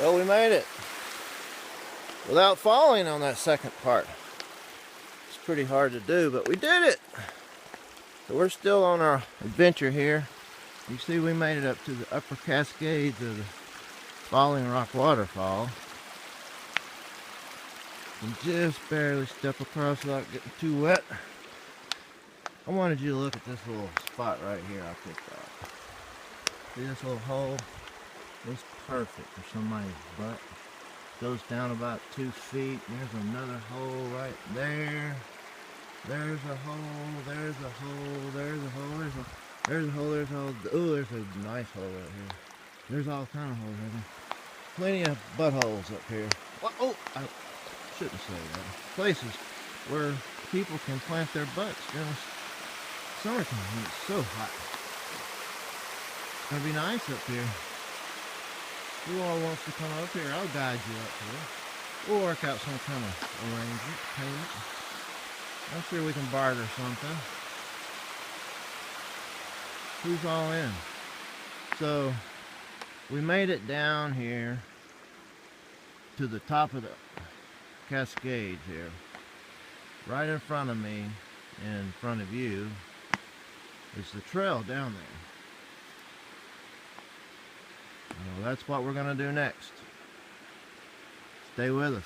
Well, we made it without falling on that second part. It's pretty hard to do, but we did it. So we're still on our adventure here. You see we made it up to the upper Cascades of the Falling Rock waterfall. And just barely step across without getting too wet. I wanted you to look at this little spot right here I picked out. See this little hole? It's perfect for somebody's butt. Goes down about 2 feet. There's another hole right there. There's a hole. There's a hole. There's a hole. There's a hole. There's a hole. Oh, there's a nice hole right here. There's all kind of holes right there. Plenty of buttholes up here. Oh, I shouldn't say that. Places where people can plant their butts during the summertime when it's so hot. It's gonna be nice up here. Who all wants to come up here? I'll guide you up here. We'll work out some kind of arrangement, payment. I'm sure we can barter something. Who's all in? So we made it down here to the top of the Cascades here. Right in front of me, in front of you, is the trail down there. Well, that's what we're going to do next. Stay with us.